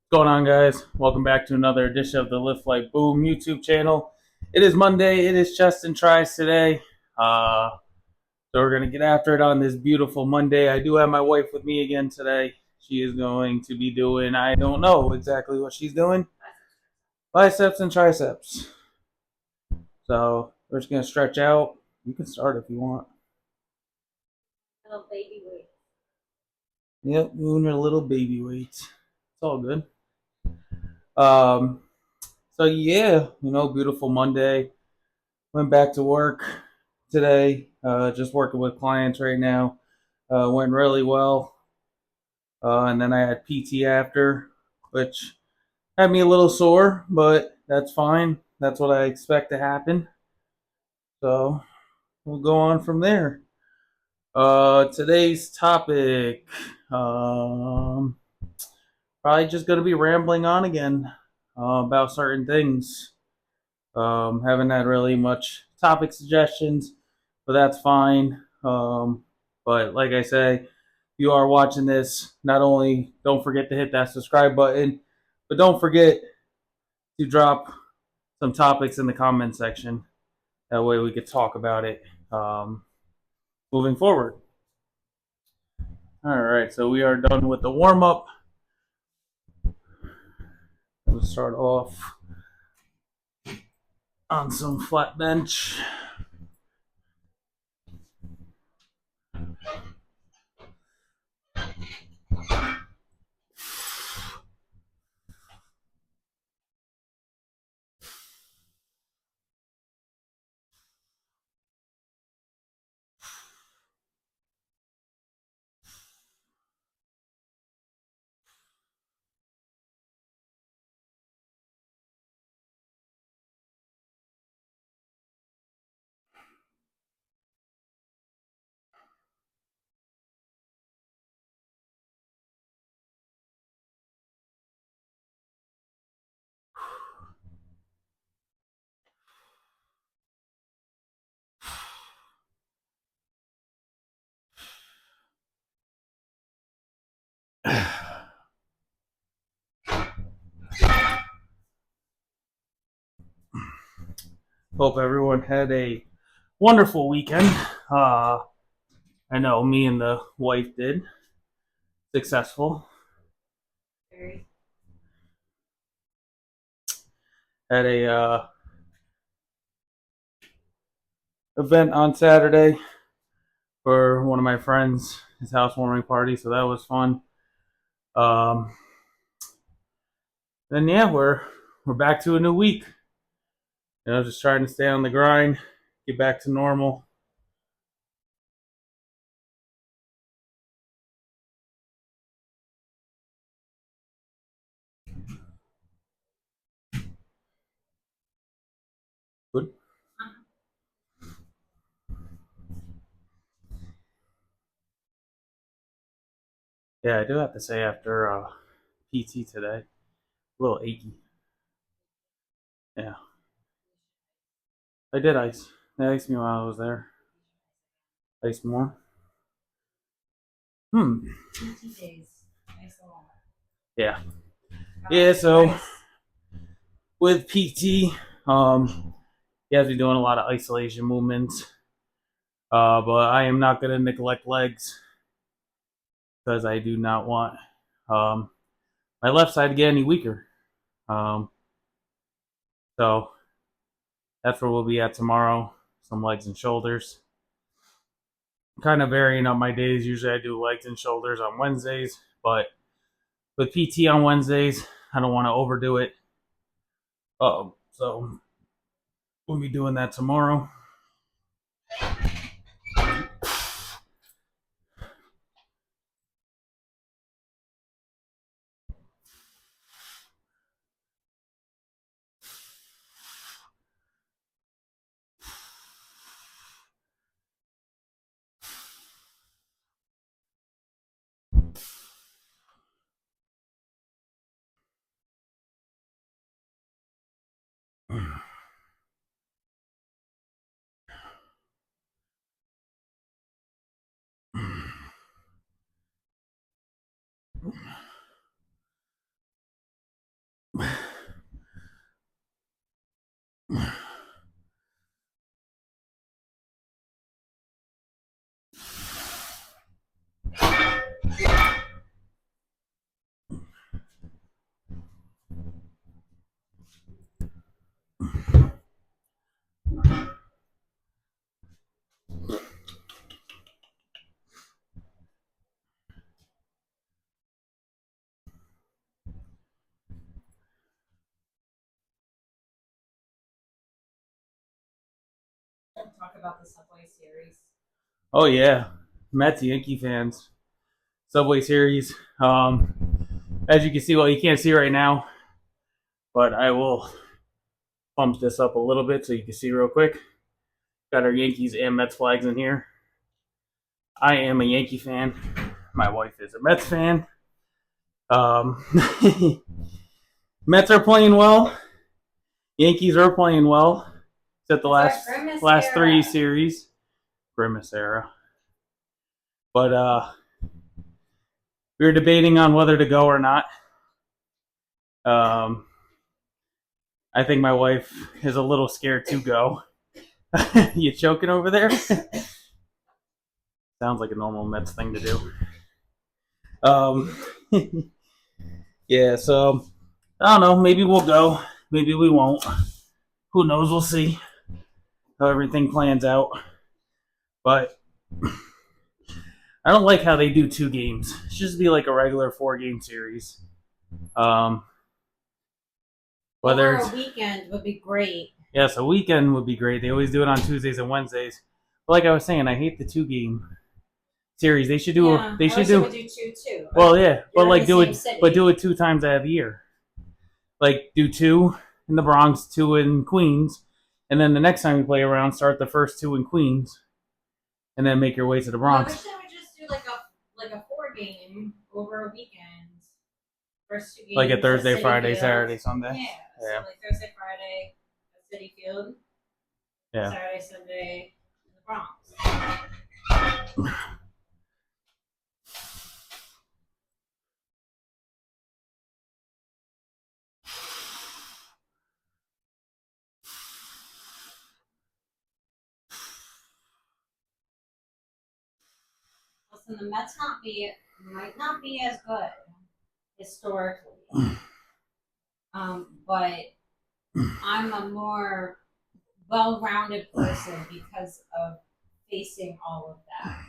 What's going on, guys? Welcome back to another edition of the Lift Like Boom YouTube channel. It is Monday. It is chest and tries today. Uh, so we're gonna get after it on this beautiful Monday. I do have my wife with me again today. She is going to be doing, I don't know exactly what she's doing, biceps and triceps. So we're just gonna stretch out. You can start if you want. Little baby weight. Yep, moving her little baby weights. It's all good. Um, so yeah, beautiful Monday. Went back to work today. Just working with clients right now. Went really well. And then I had PT after, which had me a little sore, but that's fine. That's what I expect to happen. So we'll go on from there. Today's topic, um, probably just going to be rambling on again about certain things. Haven't had really much topic suggestions, but that's fine. But like I say, if you are watching this, not only don't forget to hit that subscribe button, but don't forget to drop some topics in the comment section. That way we could talk about it moving forward. All right, so we are done with the warm up. We'll start off on some flat bench. Hope everyone had a wonderful weekend. Uh, I know me and the wife did. Successful. Very. Had a event on Saturday for one of my friends, his housewarming party, so that was fun. Um, then yeah, we're back to a new week. Just trying to stay on the grind, get back to normal. Good. Yeah, I do have to say after PT today, a little achy. Yeah, I did ice. They iced me while I was there. Ice more. Hmm. PT days. Nice a lot. Yeah. Yeah. So with PT, you have to be doing a lot of isolation movements. But I am not going to neglect legs because I do not want um, my left side to get any weaker. Um, so that's where we'll be at tomorrow. Some legs and shoulders. Kind of varying up my days. Usually I do legs and shoulders on Wednesdays, but with PT on Wednesdays, I don't want to overdo it. So we'll be doing that tomorrow. about the Subway series. Oh yeah, Mets Yankee fans. Subway Series. As you can see, well, you can't see right now, but I will bump this up a little bit so you can see real quick. Got our Yankees and Mets flags in here. I am a Yankee fan. My wife is a Mets fan. Um, Mets are playing well. Yankees are playing well. Except the last three series. Grimace era. But we were debating on whether to go or not. Um, I think my wife is a little scared to go. You choking over there? Sounds like a normal Mets thing to do. Yeah, so I don't know. Maybe we'll go. Maybe we won't. Who knows? We'll see how everything plans out. But I don't like how they do 2 games. It should just be like a regular 4-game series. Whether Or a weekend would be great. Yes, a weekend would be great. They always do it on Tuesdays and Wednesdays. But like I was saying, I hate the 2-game series. They should do. Yeah, They I should wish do. they would do two too. Well, yeah, but You're in like the do same it, city. but do it 2 times out of the year. Like do 2 in the Bronx, 2 in Queens, and then the next time you play around, start the first 2 in Queens, and then make your way to the Well, I Bronx. wish they would just do like a 4-game over a weekend. First 2 games Like a Thursday, at Citi Friday, Field. Saturday, Sunday. Yeah. So like Thursday, Friday at Citi Field. Yeah. Saturday, Sunday in the Bronx. Listen, the Mets might not be as good historically, but I'm a more well-rounded person because of facing all of that,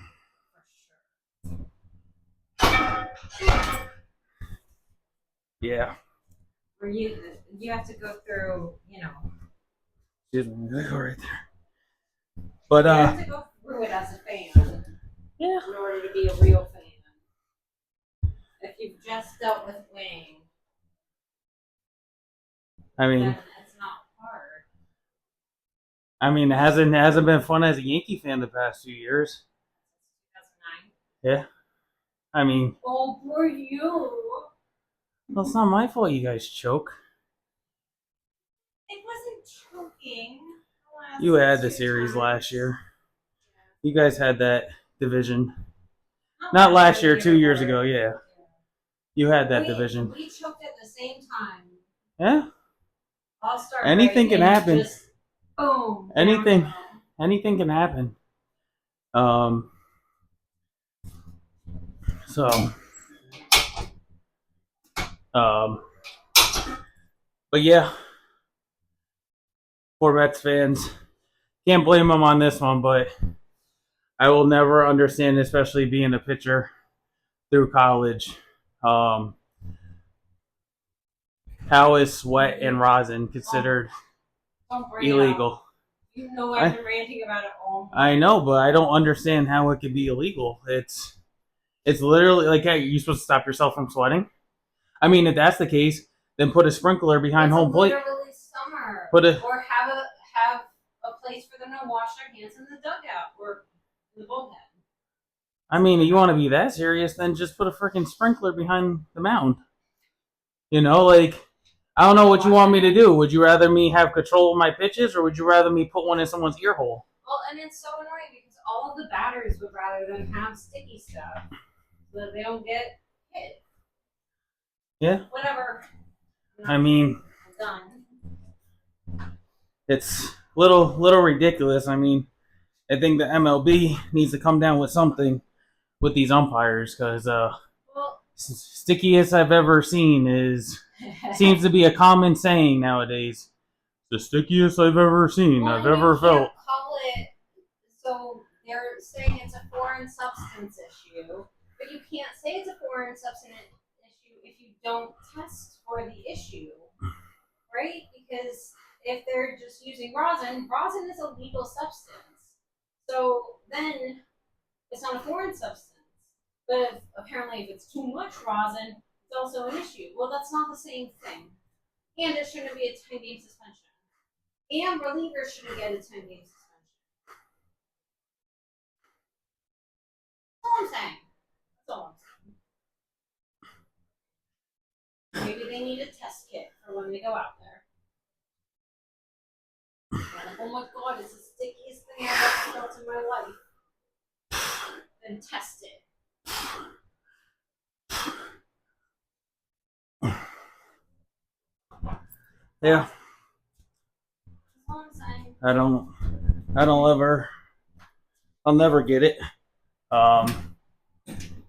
for sure. Yeah. Where you have to go through, Excuse me, I go right there. But you have to go through it as a fan. Yeah. In order to be a real fan. If you've just dealt with winning, then it's not hard. I mean, it hasn't been fun as a Yankee fan the past few years. 2009. Yeah. I mean, oh, poor you. Well, it's not my fault you guys choke. It wasn't choking. You had the series last year. You guys had that division. Not last year, 2 years ago, yeah. You had that division. We choked at the same time. Yeah. All-star Anything can happen. Just boom. Anything can happen. So but yeah. Poor Mets fans. Can't blame them on this one, but I will never understand, especially being a pitcher through college. How is sweat and rosin considered illegal? You know I've been ranting about it all. I know, but I don't understand how it could be illegal. It's literally like, hey, you're supposed to stop yourself from sweating. I mean, if that's the case, then put a sprinkler behind home plate. Literally summer. Or have a place for them to wash their hands in the dugout or in the bullpen. I mean, if you want to be that serious, then just put a freaking sprinkler behind the mound. You know, like, I don't know what you want me to do. Would you rather me have control of my pitches, or would you rather me put one in someone's ear hole? Well, and it's so annoying because all of the batters would rather them have sticky stuff so that they don't get hit. Yeah. Whatever. I mean, done. It's little ridiculous. I mean, I think the MLB needs to come down with something with these umpires, because stickiest I've ever seen seems to be a common saying nowadays. The stickiest I've ever seen, I've ever felt. Call it, so they're saying it's a foreign substance issue, but you can't say it's a foreign substance issue if you don't test for the issue, right? Because if they're just using rosin is a legal substance. So then it's not a foreign substance. But apparently, if it's too much rosin, it's also an issue. Well, that's not the same thing. And it shouldn't be a 10-game suspension. And relievers shouldn't get a 10-game suspension. That's all I'm saying. That's all I'm saying. Maybe they need a test kit for when they go out there. Like, oh my god, it's the stickiest thing I've ever felt in my life. Then test it. Yeah. That's all I'm saying. I'll never get it.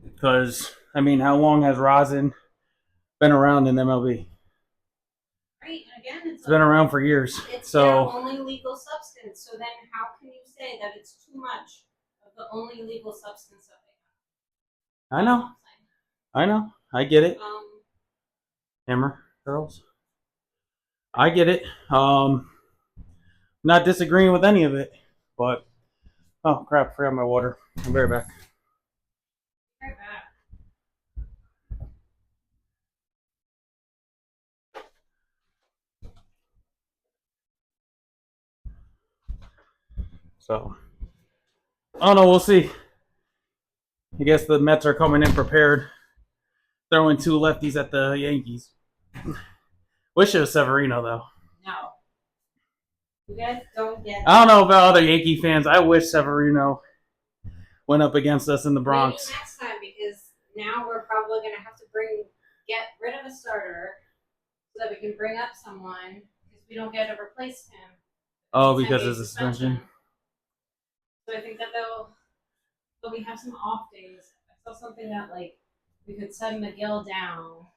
Because, I mean, how long has rosin been around in MLB? Right, and again, It's been around for years. It's So their only legal substance. So then, how can you say that it's too much of the only legal substance that they have? I know. I get it. Hammer girls. I get it. Not disagreeing with any of it, but oh crap! Forgot my water. I'll be right back. Right back. So, I don't know. We'll see. I guess the Mets are coming in prepared, throwing two lefties at the Yankees. Wish it was Severino though. No. You guys don't get. I don't know about other Yankee fans. I wish Severino went up against us in the Bronx. Maybe next time, because now we're probably gonna have to get rid of a starter so that we can bring up someone because we don't get to replace him. Oh, because of the suspension. So I think that we have some off days. I saw something that like we could send McGill down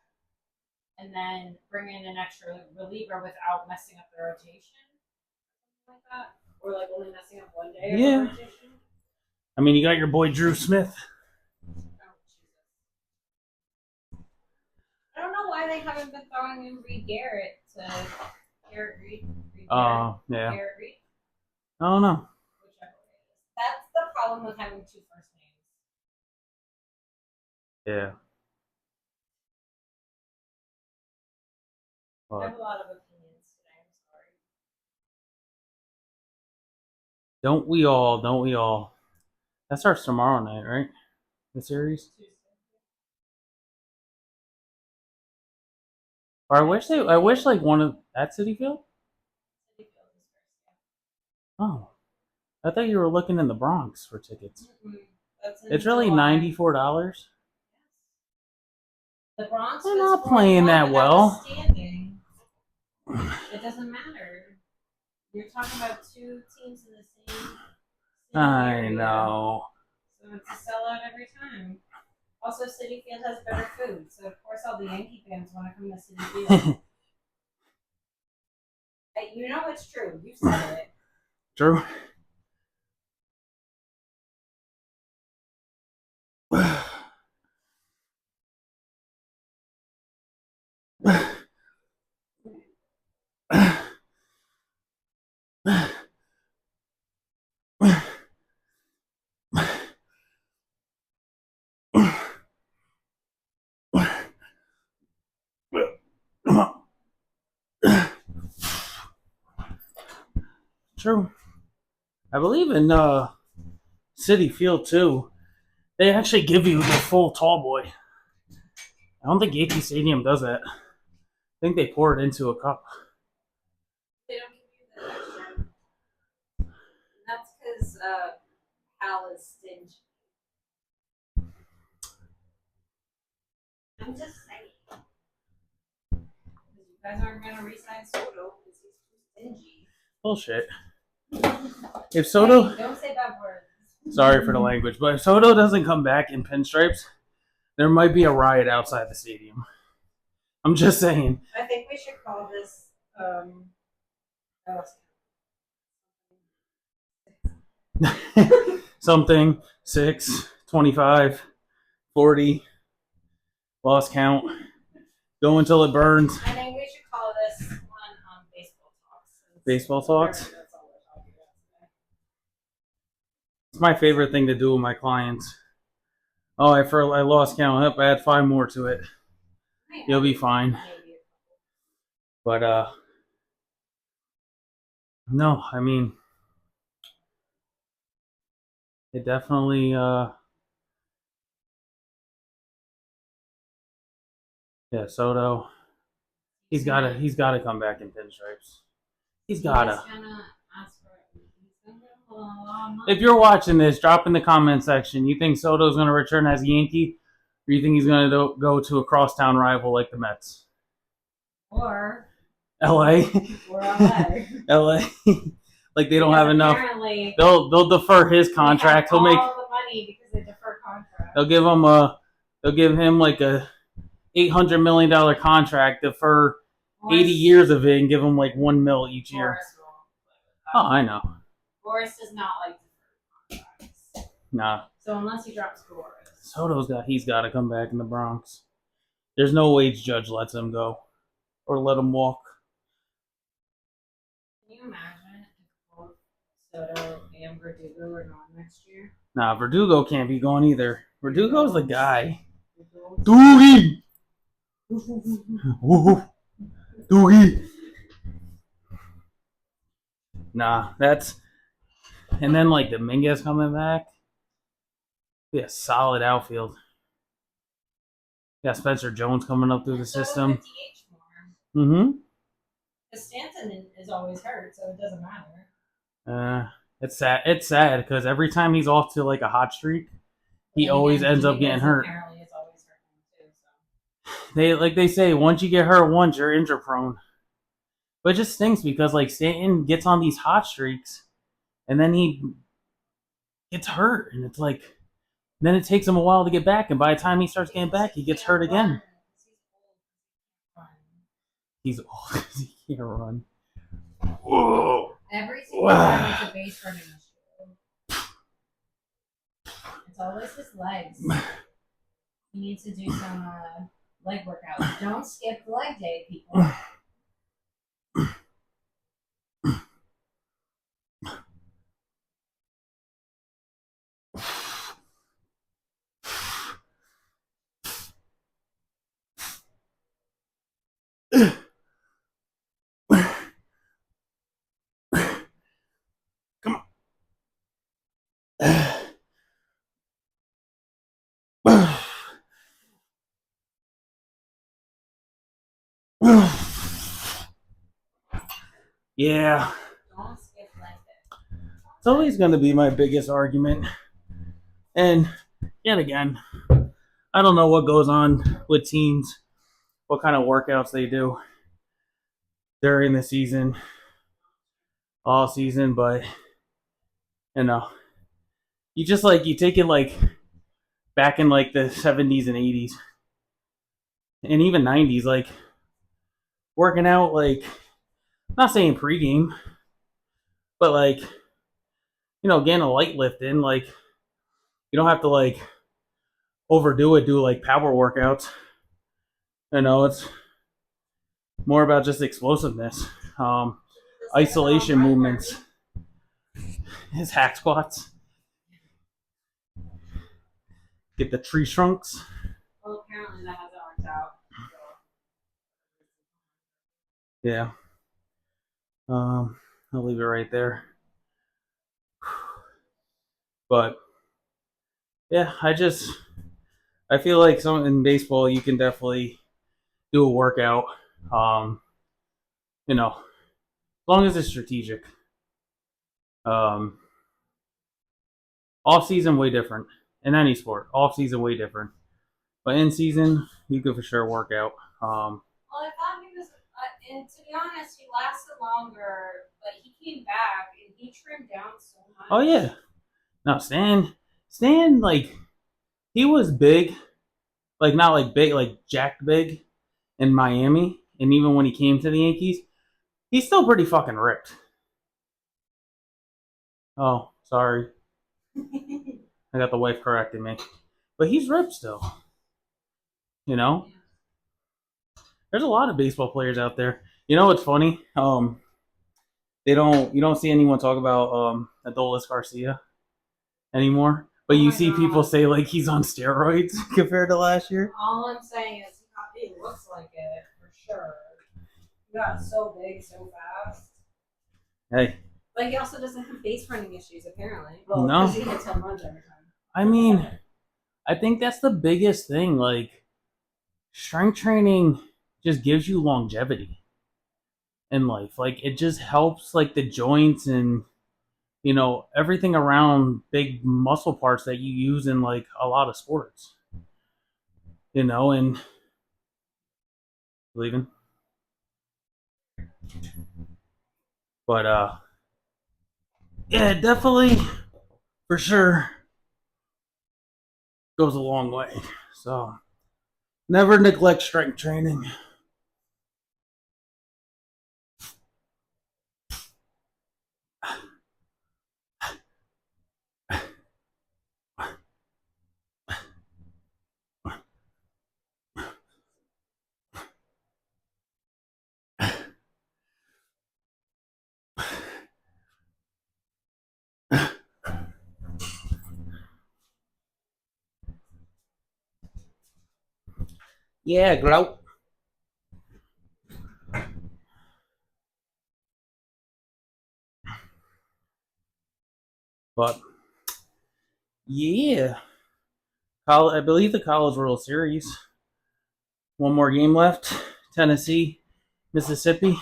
and then bring in an extra reliever without messing up the rotation, something like that, or like only messing up one day of the rotation. I mean, you got your boy Drew Smith. I don't know why they haven't been throwing in Reed Garrett to Garrett Reed. Yeah. Garrett Reed. I don't know. Whichever it is. That's the problem with having two first names. Yeah. I have a lot of opinions today. I'm sorry. Don't we all? Don't we all? That starts tomorrow night, right? The series. Tuesday. Or I wish like one of at City Field. City Field is first. Oh, I thought you were looking in the Bronx for tickets. That's It's really $94. The Bronx. They're not playing that well. Standing. It doesn't matter. You're talking about two teams in the same I area. know. So it's a sellout every time. Also, Citi Field has better food, so of course all the Yankee fans want to come to Citi Field. You know it's true. You said it. True. True. I believe in City Field too. They actually give you the full tall boy. I don't think Yankee Stadium does that. I think they pour it into a cup. They don't give you the extra. That's because Hal is stingy. I'm just saying. You guys aren't going to re-sign Soto because he's too stingy. Bullshit. If Soto... Hey, don't say bad words. Sorry for the language, but if Soto doesn't come back in pinstripes, there might be a riot outside the stadium. I'm just saying. I think we should call this something 6, 25, 40, lost count. Go until it burns. I think we should call this one Baseball Talks. Baseball Talks? my favorite thing to do with my clients. Oh, I lost count. Up, add 5 more to it. You'll be fine. But no, I mean, it definitely yeah, Soto. He's gotta come back in pinstripes. He's gotta. If you're watching this, drop in the comment section. You think Soto's gonna return as a Yankee, or you think he's gonna go to a crosstown rival like the Mets? Or LA. Or LA. LA. Like they don't have enough. Apparently, They'll defer his contract. He'll make all the money because they defer contract. They'll give him like a $800 million contract, defer 80 years of it, and give him like $1 million each year. Oh, I know. Boris does not like deferred contracts. Nah. So unless he drops Boris, He's got to come back in the Bronx. There's no wage judge lets him go or let him walk. Can you imagine if both Soto and Verdugo are gone next year? Nah, Verdugo can't be gone either. Verdugo's the guy. Doogie! Doogie! Nah, that's... And then, like, Dominguez coming back. Be a solid outfield. Yeah, Spencer Jones coming up through the system. Mm-hmm. Because Stanton is always hurt, so it doesn't matter. It's sad. It's sad because every time he's off to, like, a hot streak, he always ends up getting hurt. Apparently is always hurt too, so. They say, once you get hurt once, you're injury prone. But it just stinks because, like, Stanton gets on these hot streaks, and then he gets hurt, and it's like... Then it takes him a while to get back, and by the time he starts getting back, he gets hurt again. He's old because he can't run. Whoa. Every single time it's a base running issue. It's always his legs. He needs to do some leg workouts. Don't skip leg day, people. Come on. Yeah. Don't skip leg day. It's always going to be my biggest argument. And yet again, I don't know what goes on with teams, what kind of workouts they do during the season, all season, but you know, you just like you take it like back in like the 70s and 80s and even 90s, like working out, like I'm not saying pregame, but like getting a light lift in, like you don't have to like overdo it, do like power workouts. It's more about just explosiveness, isolation movements, his hack squats, get the tree trunks. Well, apparently that hasn't worked out. Yeah. I'll leave it right there. But yeah, I feel like in baseball you can definitely do a workout. As long as it's strategic. Off season way different. In any sport, off season way different. But in season, you could for sure work out. Well, I thought he was, and to be honest, he lasted longer, but he came back and he trimmed down so much. Oh yeah. No, Stan, like he was big, like not like big, like jacked big in Miami, and even when he came to the Yankees, he's still pretty fucking ripped. Oh, sorry. I got the wife correcting me. But he's ripped still. There's a lot of baseball players out there. You know what's funny? You don't see anyone talk about Adolis Garcia. anymore. But Oh you my see God. people say like he's on steroids compared to last year. All I'm saying is he looks like it for sure. He got so big so fast. Hey, But he also doesn't have base running issues apparently. No. Because he hits home runs every time. I mean, I think that's the biggest thing. Like, strength training just gives you longevity in life. Like, it just helps like the joints and everything around big muscle parts that you use in like a lot of sports. And leaving. But yeah, definitely for sure goes a long way. So never neglect strength training. Yeah, grout. But yeah, I believe the College World Series. One more game left. Tennessee, Mississippi.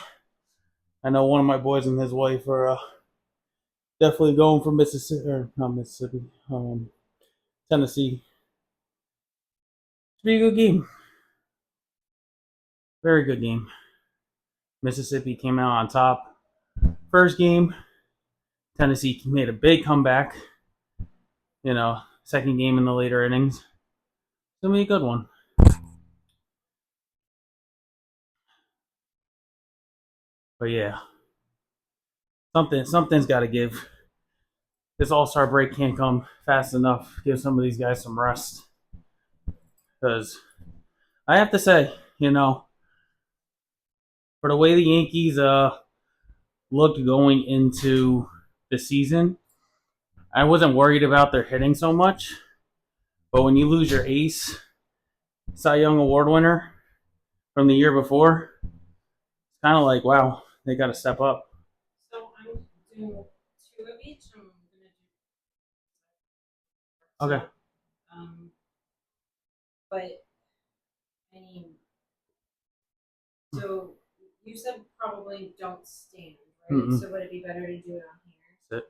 I know one of my boys and his wife are definitely going for Mississippi, or not Mississippi, Tennessee. It's be a good game. Very good game. Mississippi came out on top. First game, Tennessee made a big comeback. Second game in the later innings. It's gonna be a good one. But yeah, something's got to give. This All-Star break can't come fast enough. Give some of these guys some rest. Because I have to say, for the way the Yankees looked going into the season, I wasn't worried about their hitting so much. But when you lose your ace, Cy Young Award winner from the year before, it's kind of like, wow, they got to step up. So I'm doing 2 of each. I'm gonna do. Okay. But I mean, so you said probably don't stand, right? Mm-mm. So would it be better to do it on here? Sit.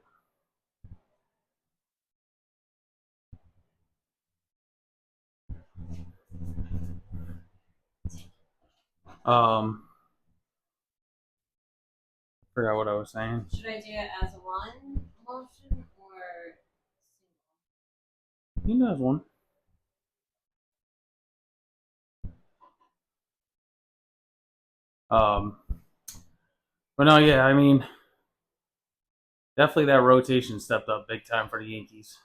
Forgot what I was saying. Should I do it as one motion or You know, one. But no, yeah, I mean, definitely that rotation stepped up big time for the Yankees.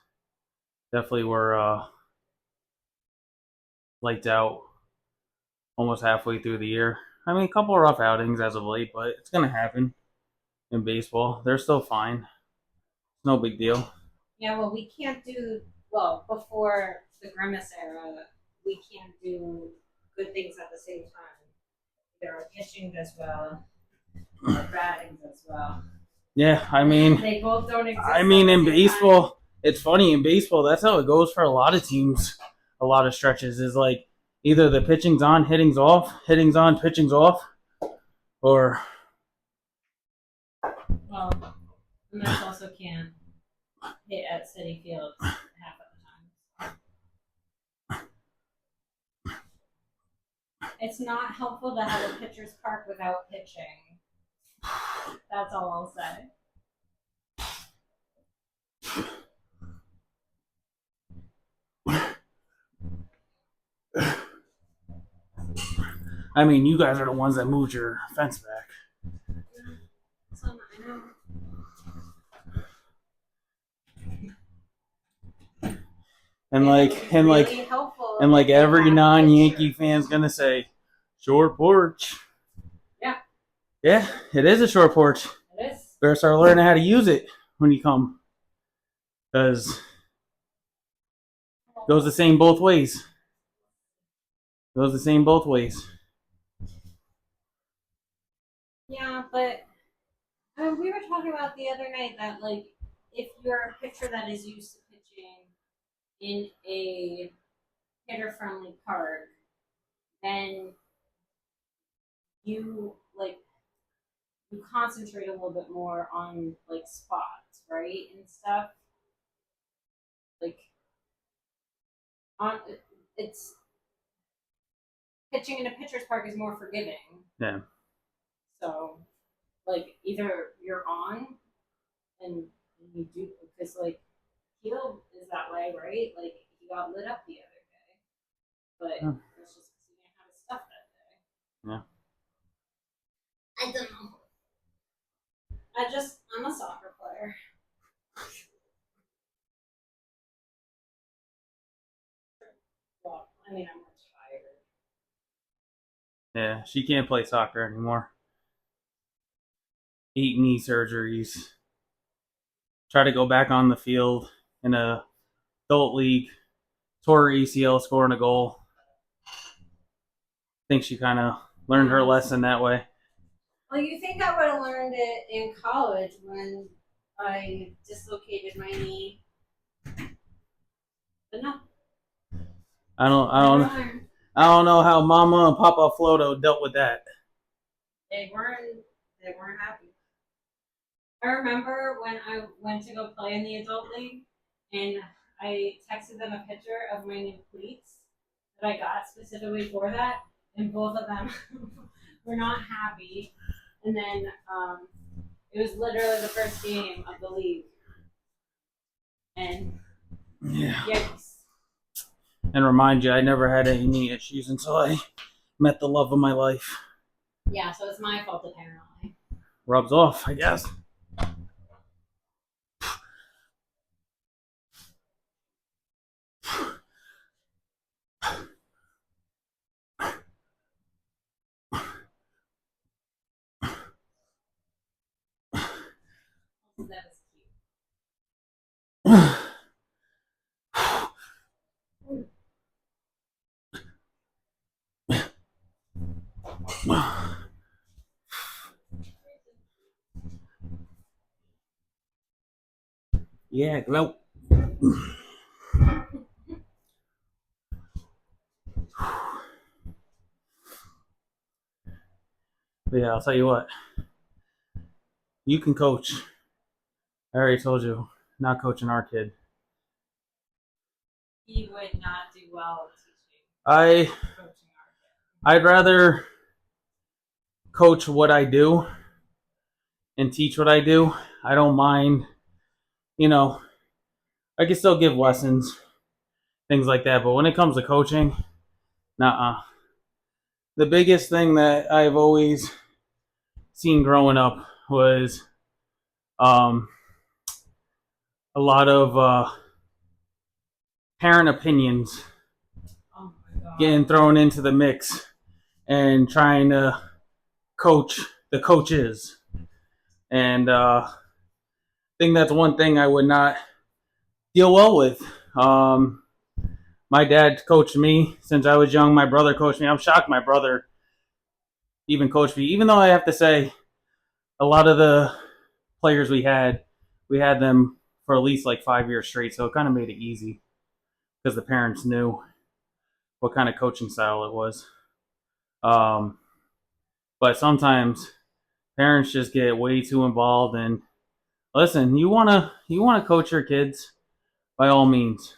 Definitely were lights out almost halfway through the year. I mean, a couple of rough outings as of late, but it's gonna happen in baseball. They're still fine. No big deal. Yeah, well, we can't do before the Grimace era. We can't do good things at the same time. Either our pitching does well, or batting does well. Yeah, I mean, they both don't exist. I mean, in baseball, it's funny. In baseball, that's how it goes for a lot of teams. A lot of stretches is like either the pitching's on, hitting's off, hitting's on, pitching's off, or well, the Mets also can't hit at Citi Field half of the time. It's not helpful to have a pitcher's park without pitching. That's all I'll say. I mean, you guys are the ones that moved your fence back. I know. And really like every non-Yankee fan's gonna say, short porch. Yeah. Yeah, it is a short porch. It is. Better start learning how to use it when you come, because Goes the same both ways. Goes the same both ways. Yeah, but we were talking about the other night that like if you're a pitcher that is used to pitching in a hitter-friendly park, then you like you concentrate a little bit more on like spots, right, and stuff. Like on it's pitching in a pitcher's park is more forgiving. Yeah. So like either you're on and you do because like Keel is that way, right? Like he got lit up the other day, but that's just because he didn't have his stuff that day. Yeah. I don't know. I'm a soccer player. Well, I mean, I'm retired. Yeah, she can't play soccer anymore. 8 knee surgeries. Try to go back on the field in a adult league. Tore her ACL scoring a goal. Think she kind of learned her lesson that way. Well, you think I would have learned it in college when I dislocated my knee, but no. I don't know how Mama and Papa Floto dealt with that. They weren't happy. I remember when I went to go play in the adult league, and I texted them a picture of my new cleats that I got specifically for that, and both of them were not happy. And then it was literally the first game of the league, and yikes. And remind you, I never had any knee issues until I met the love of my life. Yeah, so it's my fault apparently. Rubs off, I guess. That was cute. Yeah, well. But yeah, I'll tell you what. You can coach. I already told you, not coaching our kid. He would not do well teaching. I'd rather coach what I do and teach what I do. I don't mind, I can still give lessons, things like that. But when it comes to coaching, nah. The biggest thing that I've always seen growing up was a lot of parent opinions getting thrown into the mix and trying to coach the coaches. And I think that's one thing I would not deal well with. My dad coached me since I was young. My brother coached me. I'm shocked my brother even coached me, even though I have to say a lot of the players we had them for at least like 5 years straight. So it kind of made it easy because the parents knew what kind of coaching style it was. But sometimes parents just get way too involved. And listen, you wanna coach your kids by all means.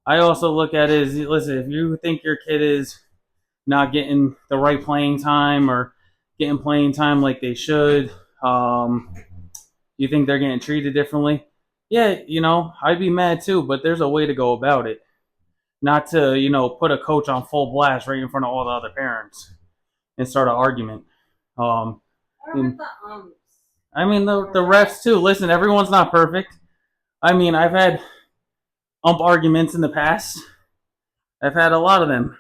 I also look at it as, listen, if you think your kid is not getting the right playing time or getting playing time like they should, you think they're getting treated differently, yeah, I'd be mad too, but there's a way to go about it. Not to, put a coach on full blast right in front of all the other parents and start an argument. The I mean, the refs too. Listen, everyone's not perfect. I mean, I've had arguments in the past. I've had a lot of them.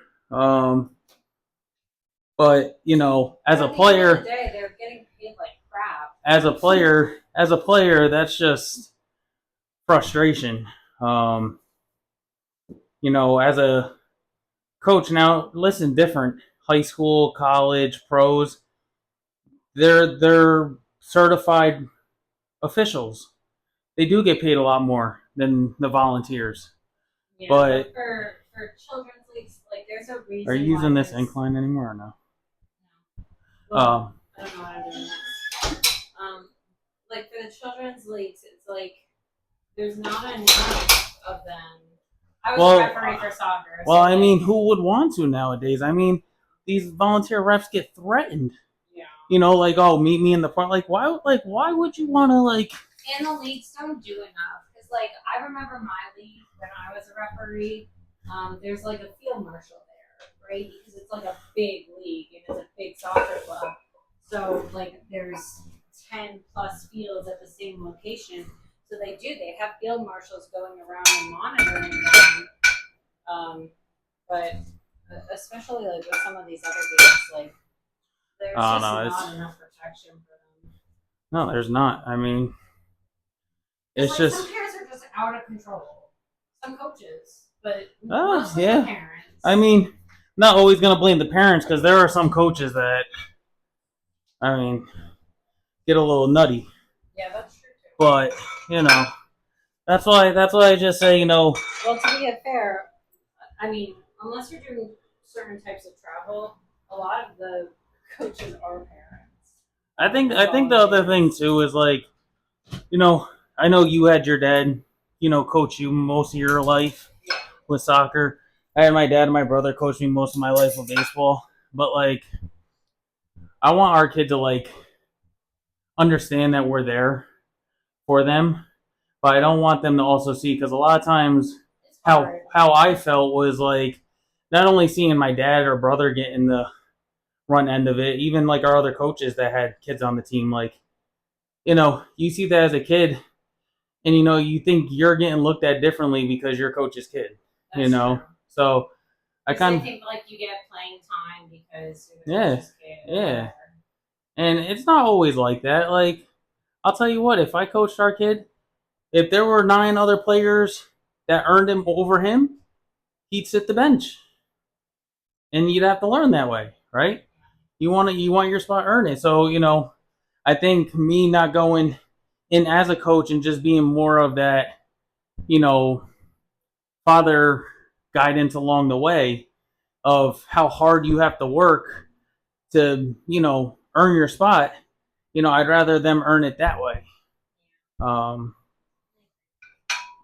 But as a player, they're getting paid like crap. As a player, that's just frustration. as a coach now, listen, different high school, college, pros, they're certified officials. They do get paid a lot more than the volunteers. But But for children's leagues, like there's a are reason you why using this there's incline anymore or no? well, I don't know what I'm doing next. Like for the children's leagues, it's like there's not enough of them. I was a referee for soccer. Well, so I mean, who would want to nowadays? I mean, these volunteer refs get threatened. Yeah. Like, oh, meet me in the park. Why would you want to And the leagues don't do enough because, like, I remember my league when I was a referee. There's like a field marshal there, right? Because it's like a big league and it's a big soccer club. So like, there's 10+ fields at the same location. So they have field marshals going around and monitoring them. But especially like with some of these other games, like there's just not enough protection for them. No, there's not. I mean, it's like just some parents are just out of control. Some coaches, but yeah. The parents. I mean, not always gonna blame the parents because there are some coaches that, I mean, get a little nutty. Yeah, that's true too. But that's why I just say Well, to be fair, I mean, unless you're doing certain types of travel, a lot of the coaches are parents. I think the other thing too is like, I know you had your dad, coach you most of your life with soccer. I had my dad and my brother coach me most of my life with baseball. But like, I want our kid to like understand that we're there for them, but I don't want them to also see, because a lot of times how I felt was like not only seeing my dad or brother get in the run end of it, even like our other coaches that had kids on the team, like you see that as a kid, and you think you're getting looked at differently because you're coach's kid. That's true. So I kind of think like you get playing time because you're the coach's kid. Yeah. And it's not always like that. Like, I'll tell you what, if I coached our kid, if there were 9 other players that earned him over him, he'd sit the bench. And you'd have to learn that way, right? You want your spot, earn it. So, I think me not going in as a coach and just being more of that, father guidance along the way of how hard you have to work to, earn your spot. I'd rather them earn it that way.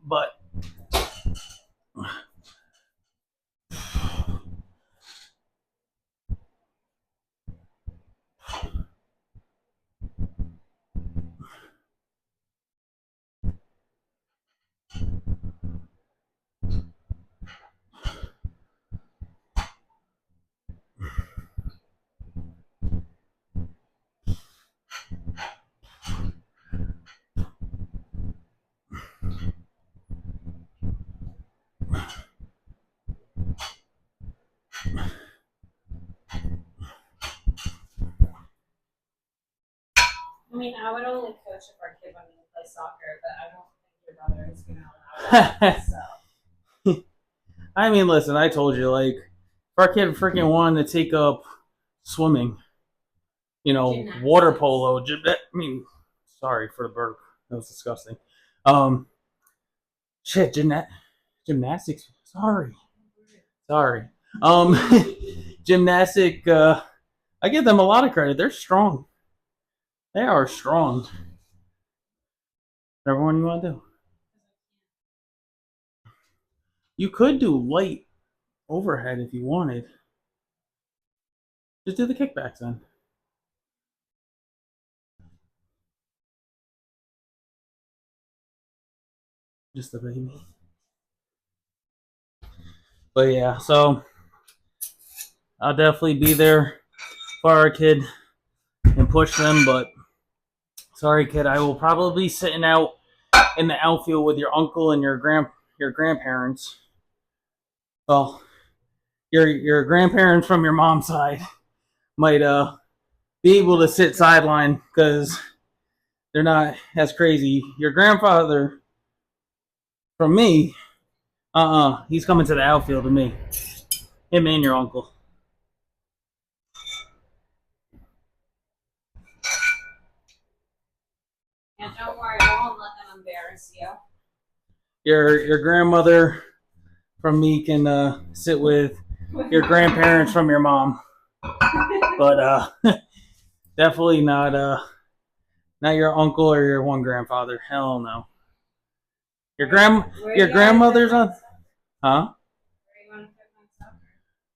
But I mean, I would only coach if our kid wanted to play soccer, but I don't think your brother is going to allow that. So. I mean, listen, I told you, like, if our kid freaking wanted to take up swimming, gymnastics. Water polo, sorry for the burp. That was disgusting. Shit, gymnastics. Sorry. Gymnastic. I give them a lot of credit. They're strong. They are strong. Everyone you want to do. You could do light overhead if you wanted. Just do the kickbacks then. Just the baby. But yeah, so I'll definitely be there for our kid and push them. But sorry, kid, I will probably be sitting out in the outfield with your uncle and your grandparents. Well, your grandparents from your mom's side might be able to sit sideline because they're not as crazy. Your grandfather from me He's coming to the outfield with me. Him and your uncle. And don't worry, I won't let them embarrass you. Your grandmother from me can sit with your grandparents from your mom, but definitely not your uncle or your one grandfather. Hell no. Your grandmother's on, huh?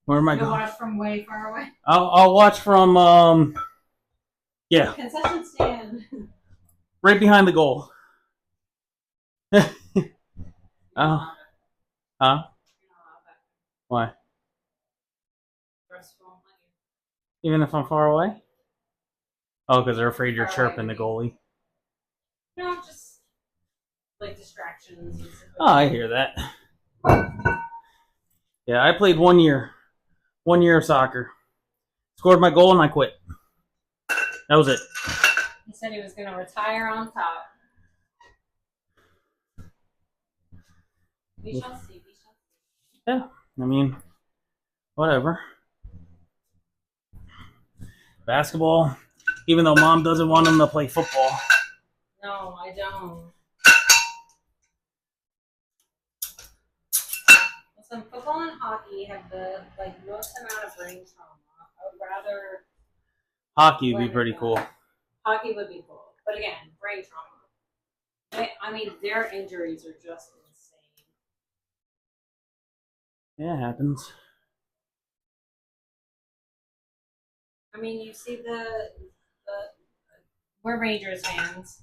Where am I going? Watch from way far away. I'll watch from yeah, Concession stand. right behind the goal. Huh? Why? Even if I'm far away? Oh, because they're afraid you're chirping the goalie. No, just like distractions. Oh, I hear that. Yeah, I played 1 year of soccer. Scored my goal and I quit. That was it. He said he was going to retire on top. We shall see. Yeah, I mean, whatever. Basketball, even though mom doesn't want him to play football. No, I don't. Listen, football and hockey have the most amount of brain trauma. I would rather hockey would be pretty cool. Hockey would be cool, but again, brain trauma. I mean, their injuries are just insane. Yeah, it happens. I mean, you see we're Rangers fans,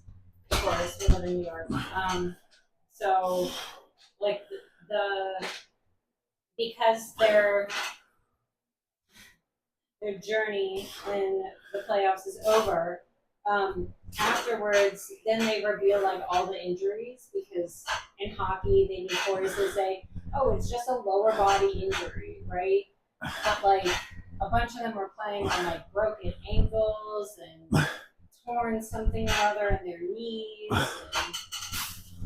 of course. We live in New York. So like the because their journey in the playoffs is over. Afterwards, then they reveal like all the injuries because in hockey they notoriously say, "Oh, it's just a lower body injury," right? But like a bunch of them were playing on like broken ankles and torn something or other in their knees,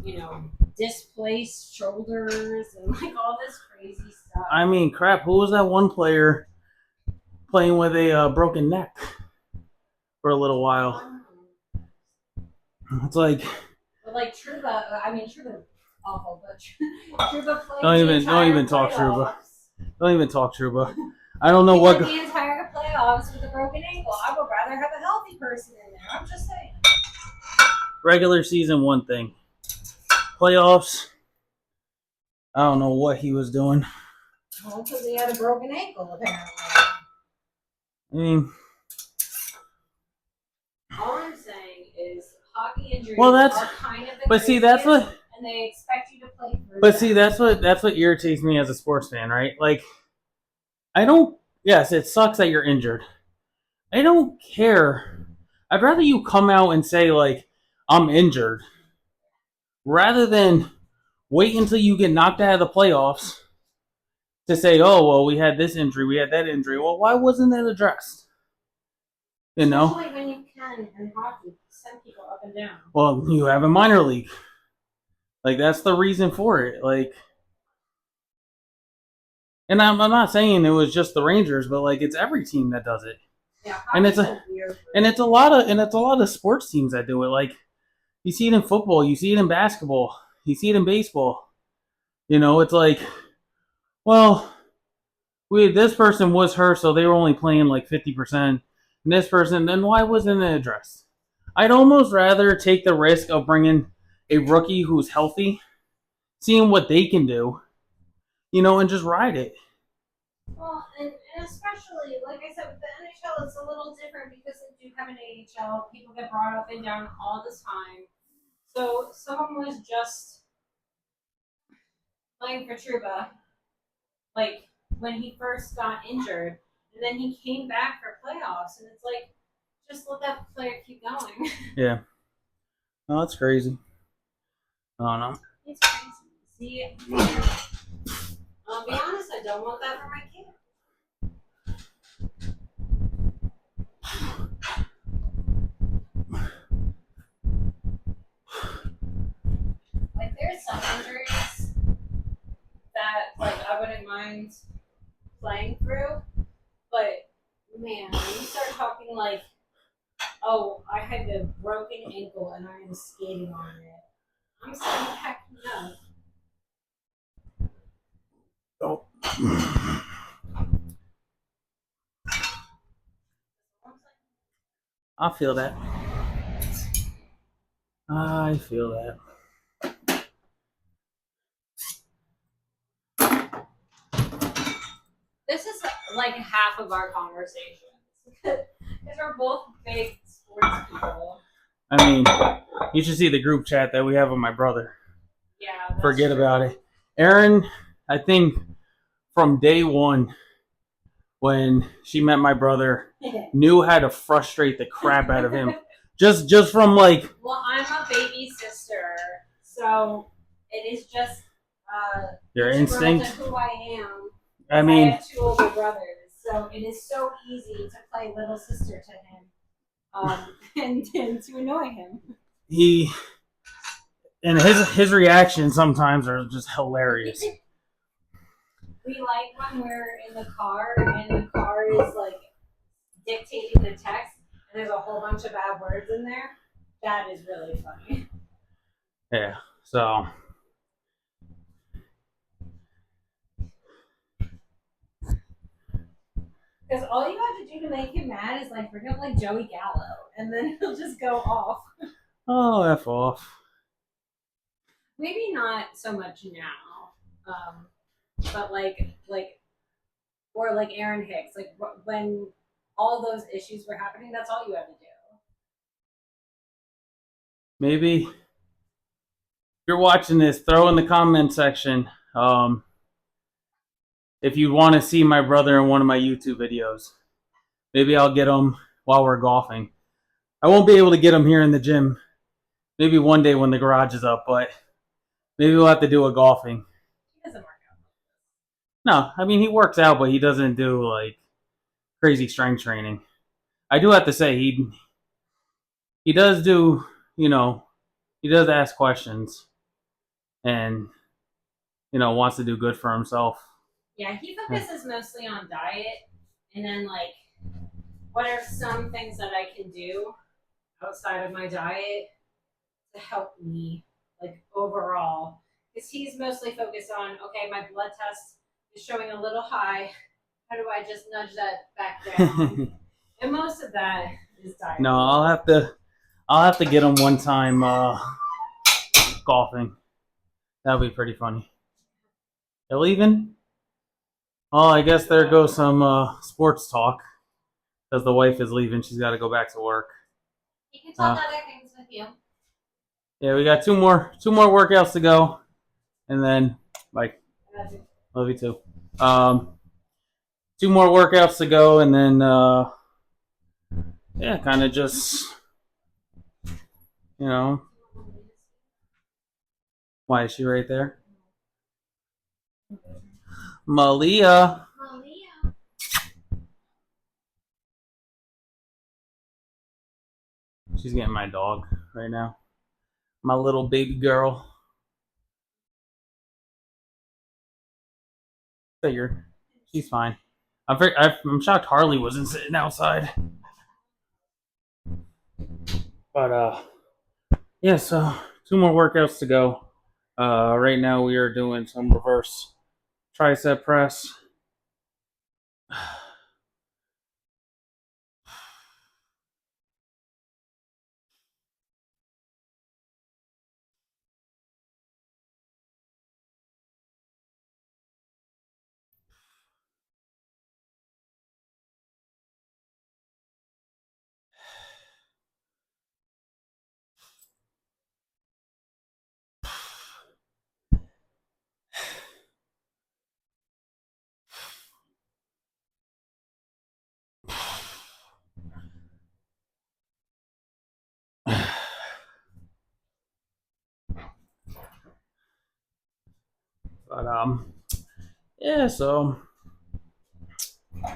and displaced shoulders and like all this crazy stuff. I mean, crap. Who was that one player playing with a broken neck for a little while? It's like. But like Truba, I mean Truba, awful, but Truba played. Don't even talk Truba. Don't even talk Truba. I don't know what. The entire playoffs with a broken ankle. I would rather have a healthy person in there. I'm just saying. Regular season, one thing. Playoffs, I don't know what he was doing. Well, because he had a broken ankle, apparently. I mean, all I'm saying is hockey injuries are kind of the but see, that's what. And they expect you to play through. But see, that's what irritates me as a sports fan, right? Like, I don't. Yes, it sucks that you're injured. I don't care. I'd rather you come out and say like, I'm injured, rather than wait until you get knocked out of the playoffs to say, oh, well, we had this injury, we had that injury. Well, why wasn't that addressed? Especially when you can in hockey send people up and down. Well, you have a minor league. Like, that's the reason for it. Like, and I'm not saying it was just the Rangers, but like it's every team that does it. Yeah, and it's a lot of sports teams that do it. Like, you see it in football, you see it in basketball, you see it in baseball. It's like, well, this person was hurt, so they were only playing like 50%. And this person, then why wasn't it addressed? I'd almost rather take the risk of bringing a rookie who's healthy, seeing what they can do, and just ride it. Well, and especially, like I said, with the NHL, it's a little different because they do have an AHL. People get brought up and down all the time. So someone was just playing for Truba, like when he first got injured, and then he came back for playoffs, and it's like, just let that player keep going. Yeah. No, that's crazy. I don't know. It's crazy. See, I'll be honest, I don't want that for my kid. Like, there's some injuries mind's playing through. But man, when you start talking like, oh, I had a broken ankle and I am skating on it, I'm saying heck no. Oh. I feel that. I feel that. This is like half of our conversations because we're both big sports people. I mean, you should see the group chat that we have with my brother. Yeah. Forget about it. Erin, I think from day one, when she met my brother, knew how to frustrate the crap out of him. Just from like. Well, I'm a baby sister, so it is just your instinct. To who I am. I mean, I have two older brothers, so it is so easy to play little sister to him, and to annoy him. And his reactions sometimes are just hilarious. We like when we're in the car and the car is like dictating the text and there's a whole bunch of bad words in there. That is really funny. Yeah, so. Because all you have to do to make him mad is like bring up like Joey Gallo and then he'll just go off. Oh, F off. Maybe not so much now, but like or like Aaron Hicks, like when all those issues were happening, that's all you had to do. Maybe if you're watching this, throw in the comment section if you want to see my brother in one of my YouTube videos. Maybe I'll get him while we're golfing. I won't be able to get him here in the gym. Maybe one day when the garage is up, but maybe we'll have to do a golfing. He doesn't work out. No, I mean, he works out, but he doesn't do like crazy strength training. I do have to say he does do, he does ask questions and wants to do good for himself. Yeah, he focuses mostly on diet and then like what are some things that I can do outside of my diet to help me like overall, because he's mostly focused on, okay, my blood test is showing a little high, how do I just nudge that back down? And most of that is diet. No, I'll have to get him one time golfing. That'll be pretty funny. They're leaving? Oh, I guess there goes some sports talk because the wife is leaving. She's got to go back to work. He can talk other things with you. Yeah, we got two more workouts to go, and then like, love you too. 2 more workouts to go, and then yeah, kind of just Why is she right there? Malia. She's getting my dog right now. My little baby girl. Figured. She's fine. I'm shocked Harley wasn't sitting outside. But yeah, so 2 more workouts to go. Right now we are doing some reverse tricep press. But yeah, so that's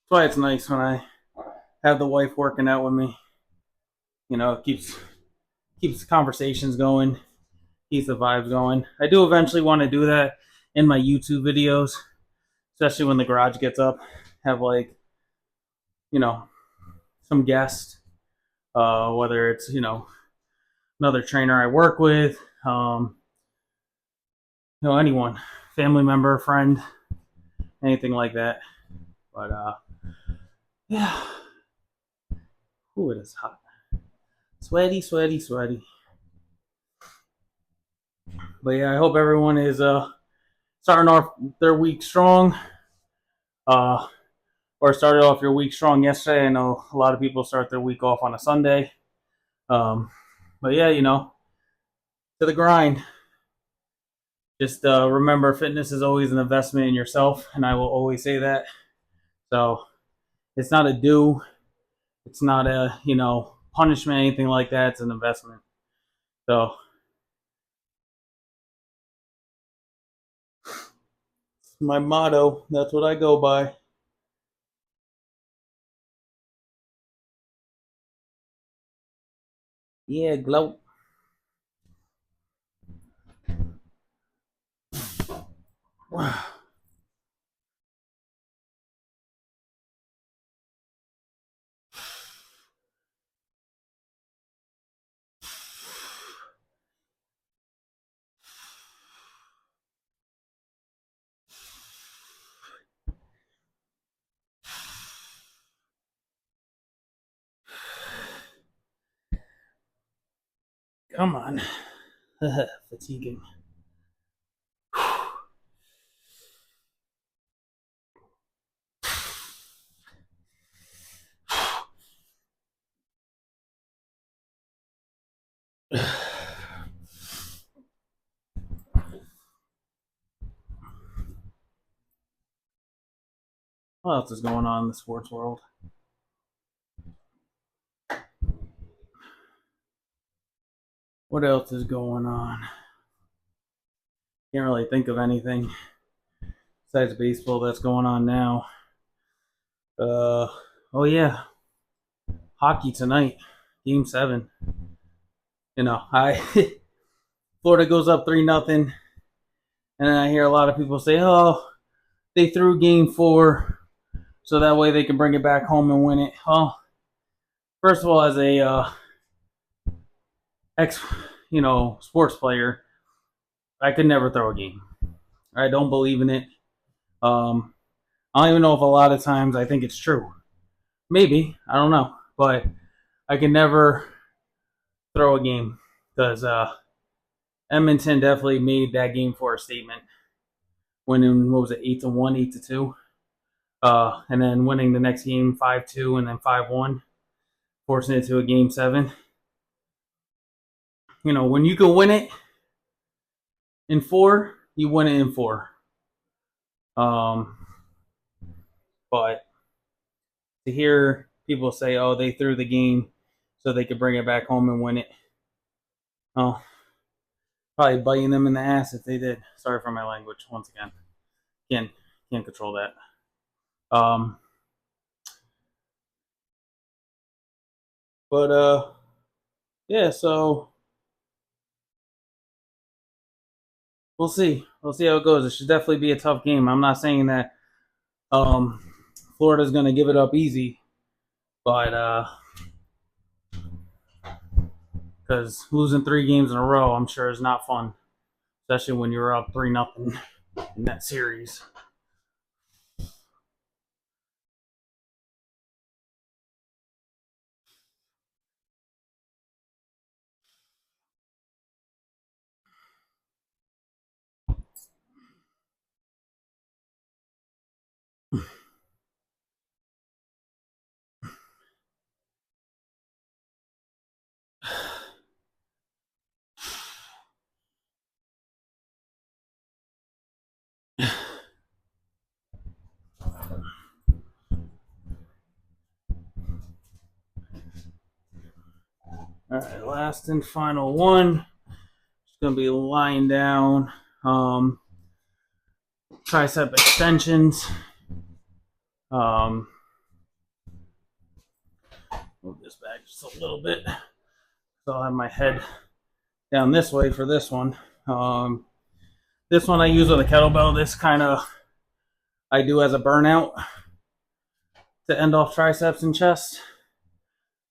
why it's nice when I have the wife working out with me. It keeps the conversations going, keeps the vibes going. I do eventually want to do that in my YouTube videos, especially when the garage gets up, have like, you know, some guest, whether it's, another trainer I work with, anyone, family member, friend, anything like that. But yeah, ooh, it is hot, sweaty, sweaty, sweaty. But yeah, I hope everyone is starting off their week strong. Uh, or started off your week strong yesterday. I know a lot of people start their week off on a Sunday. Um, but yeah, to the grind. Just remember, fitness is always an investment in yourself, and I will always say that. So it's not a do, it's not a punishment, anything like that. It's an investment. So my motto. That's what I go by. Yeah, glow. Come on. Fatiguing. What else is going on in the sports world? What else is going on? Can't really think of anything besides baseball that's going on now. Oh yeah, hockey tonight, Game 7. I Florida goes up 3-0, and then I hear a lot of people say, "Oh, they threw Game 4, so that way they can bring it back home and win it." Well, first of all, as a ex, sports player, I could never throw a game. I don't believe in it. Um, I don't even know if a lot of times I think it's true. Maybe, I don't know, but I can never throw a game because Edmonton definitely made that game for a statement. Winning, what was it, 8-1, 8-2, and then winning the next game 5-2, and then 5-1, forcing it to a Game 7. When you can win it in 4, you win it in 4. Um, but to hear people say, "Oh, they threw the game so they could bring it back home and win it," oh, probably biting them in the ass if they did. Sorry for my language once again. Can't can't control that. Um, but yeah. So we'll see. We'll see how it goes. It should definitely be a tough game. I'm not saying that um, Florida's going to give it up easy, but because losing 3 games in a row, I'm sure is not fun, especially when you're up 3-0 in that series. All right, last and final one. Just gonna be lying down. Tricep extensions. Um, move this back just a little bit. So I'll have my head down this way for this one. This one I use with a kettlebell. This kind of I do as a burnout to end off triceps and chest.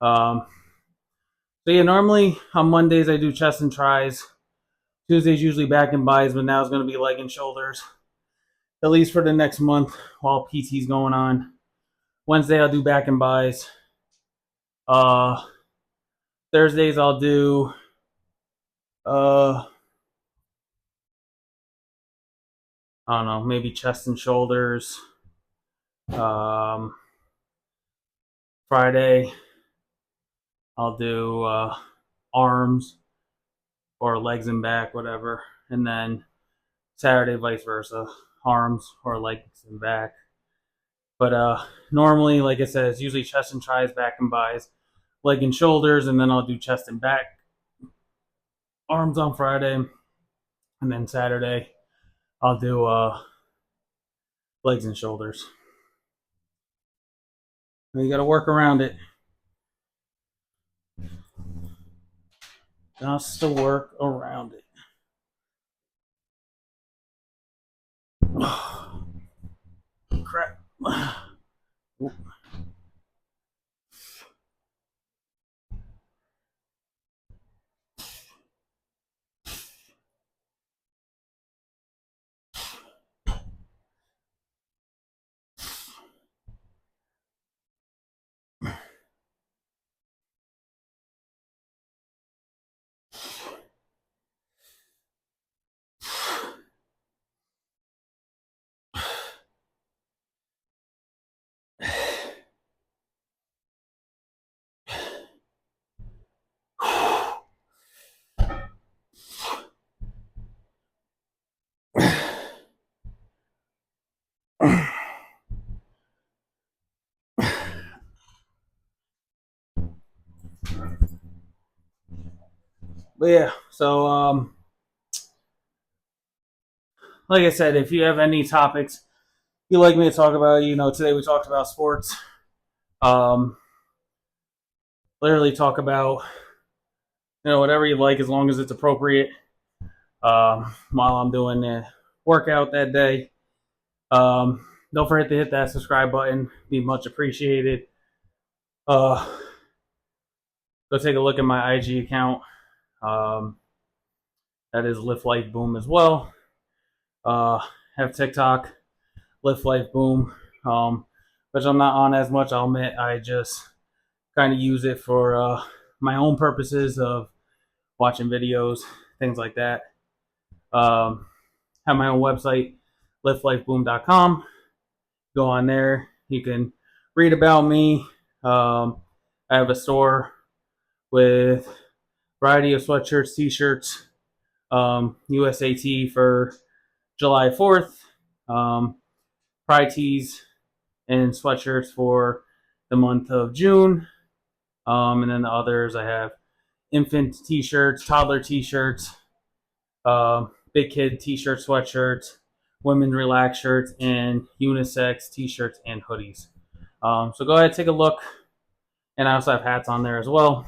Um, so yeah, normally on Mondays I do chest and tris. Tuesdays usually back and bis, but now it's going to be leg and shoulders, at least for the next month while PT's going on. Wednesday I'll do back and bis. Uh, Thursdays I'll do I don't know, maybe chest and shoulders. Um, Friday I'll do arms or legs and back, whatever, and then Saturday vice versa, arms or legs and back. But normally, like I said, it's usually chest and tris, back and bis, leg and shoulders, and then I'll do chest and back, arms on Friday, and then Saturday I'll do legs and shoulders. You got to work around it. Just to work around it. Crap. But yeah, so like I said, if you have any topics you like me to talk about, today we talked about sports. Um, Literally talk about whatever you like as long as it's appropriate. While I'm doing the workout that day. Don't forget to hit that subscribe button. Be much appreciated. Uh, Go take a look at my IG account. Um, that is Lift Life Boom as well. Have TikTok, Lift Life Boom, which I'm not on as much. I'll admit I just kind of use it for my own purposes of watching videos, things like that. Have my own website, liftlifeboom.com. Go on there. You can read about me. I have a store with a variety of sweatshirts, t-shirts, USAT for July 4th, Pride tees and sweatshirts for the month of June. And then the others, I have infant t-shirts, toddler t-shirts, big kid t-shirts, sweatshirts, women relax shirts, and unisex t-shirts and hoodies. So go ahead, take a look. And I also have hats on there as well.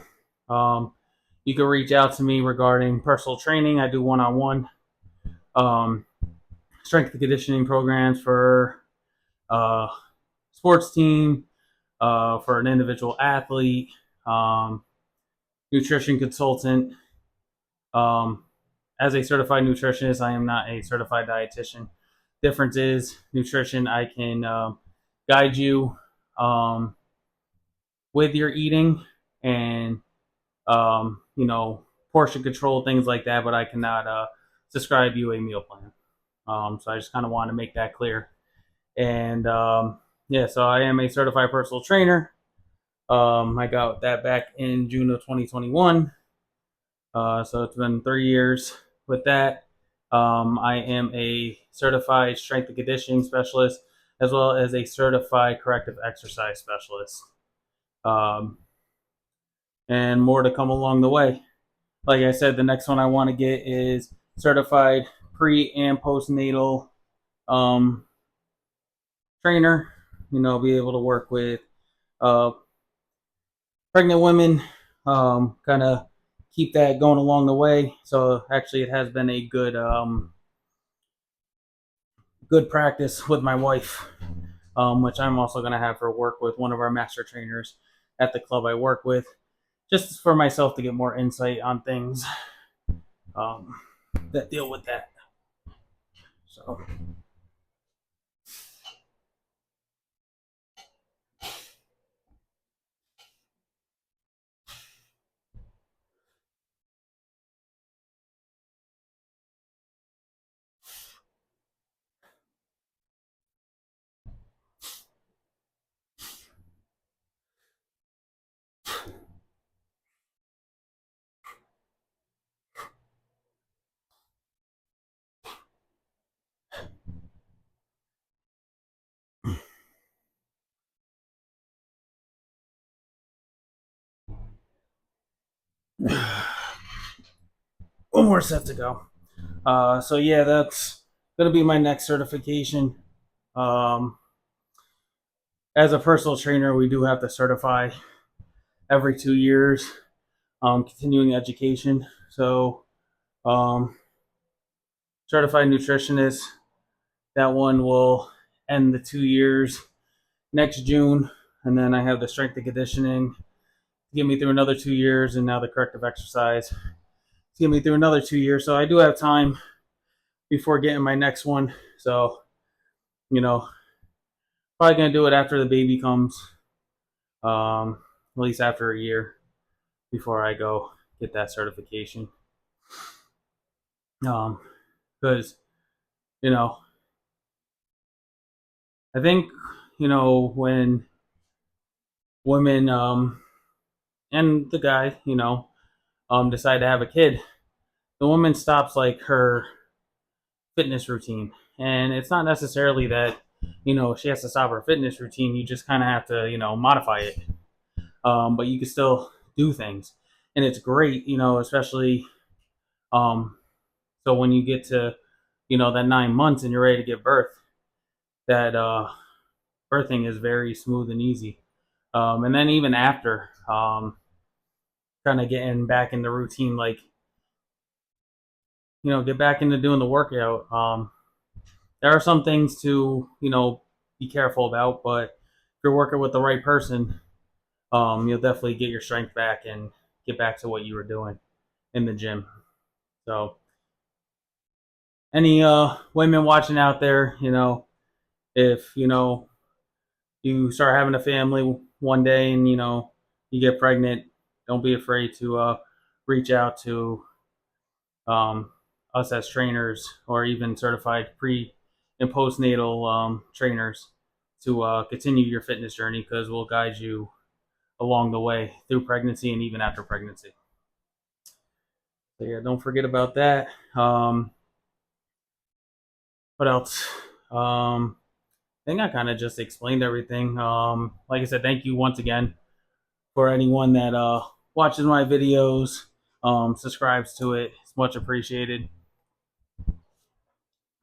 You can reach out to me regarding personal training. I do one-on-one strength and conditioning programs for sports team, for an individual athlete, nutrition consultant. As a certified nutritionist, I am not a certified dietitian. Difference is nutrition. I can guide you with your eating and portion control, things like that, but I cannot prescribe you a meal plan. So I just kind of want to make that clear. And yeah, so I am a certified personal trainer. I got that back in June of 2021. So it's been 3 years with that. I am a certified strength and conditioning specialist as well as a certified corrective exercise specialist. And more to come along the way. Like I said, the next one I want to get is certified pre and postnatal trainer. Be able to work with uh, pregnant women, kind of keep that going along the way. So actually, it has been a good good practice with my wife, which I'm also going to have her work with one of our master trainers at the club I work with, just for myself to get more insight on things um, that deal with that. So. One more set to go. So yeah, that's gonna be my next certification. Um, as a personal trainer, we do have to certify every 2 years, continuing education. So, certified nutritionist, that one will end the 2 years next June, and then I have the strength and conditioning to get me through another 2 years, and now the corrective exercise to get me through another 2 years. So I do have time before getting my next one. So, you know, probably gonna do it after the baby comes, at least after a year before I go get that certification. Because you know, I think when women and the guy decide to have a kid, the woman stops like her fitness routine, and it's not necessarily that she has to stop her fitness routine. You just kind of have to modify it, but you can still do things, and it's great, especially so when you get to that 9 months and you're ready to give birth, that birthing is very smooth and easy. And then even after, kind of getting back in the routine, like get back into doing the workout. There are some things to be careful about, but if you're working with the right person, you'll definitely get your strength back and get back to what you were doing in the gym. So any women watching out there, if you start having a family one day and you get pregnant, don't be afraid to reach out to us as trainers or even certified pre and postnatal trainers to continue your fitness journey, because we'll guide you along the way through pregnancy and even after pregnancy. So yeah, don't forget about that. What else? I think I kind of just explained everything. Like I said, thank you once again for anyone that watches my videos, subscribes to it. It's much appreciated.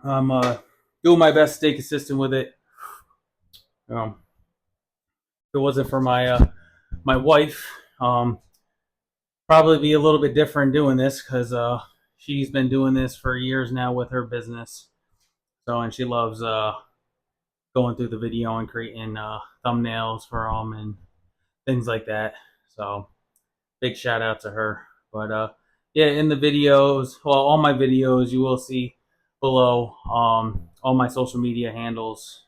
I'm doing my best to stay consistent with it. If it wasn't for my wife, probably be a little bit different doing this, because she's been doing this for years now with her business. So, and she loves going through the video and creating thumbnails for them and things like that. So big shout out to her. But yeah, in the videos, well, all my videos, you will see below all my social media handles,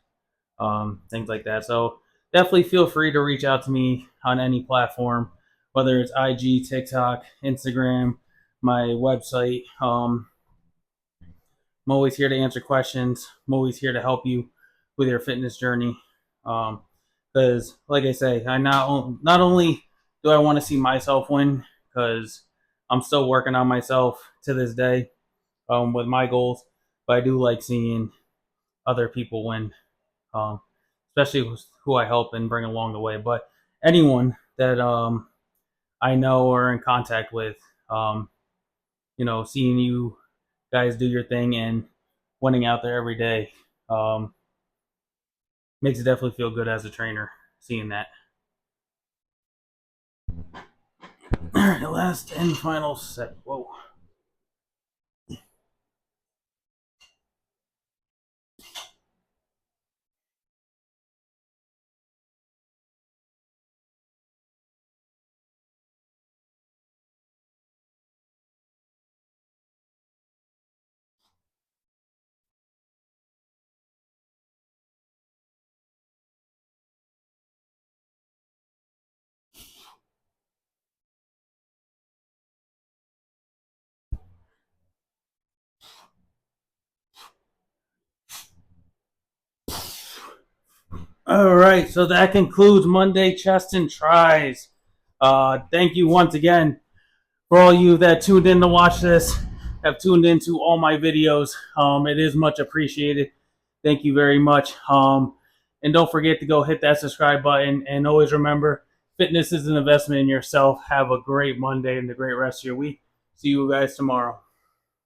things like that. So definitely feel free to reach out to me on any platform, whether it's IG, TikTok, Instagram, my website. I'm always here to answer questions. I'm always here to help you with your fitness journey. Because, like I say, I not only do I want to see myself win, because I'm still working on myself to this day with my goals, but I do like seeing other people win, especially who I help and bring along the way. But anyone that I know or in contact with, seeing you guys do your thing and winning out there every day makes it definitely feel good as a trainer seeing that. All right, last and final set. Whoa. All right, so that concludes Monday Chest and Tries. Thank you once again for all you that tuned in to watch this, have tuned into all my videos. It is much appreciated. Thank you very much. And don't forget to go hit that subscribe button. And always remember, fitness is an investment in yourself. Have a great Monday and a great rest of your week. See you guys tomorrow.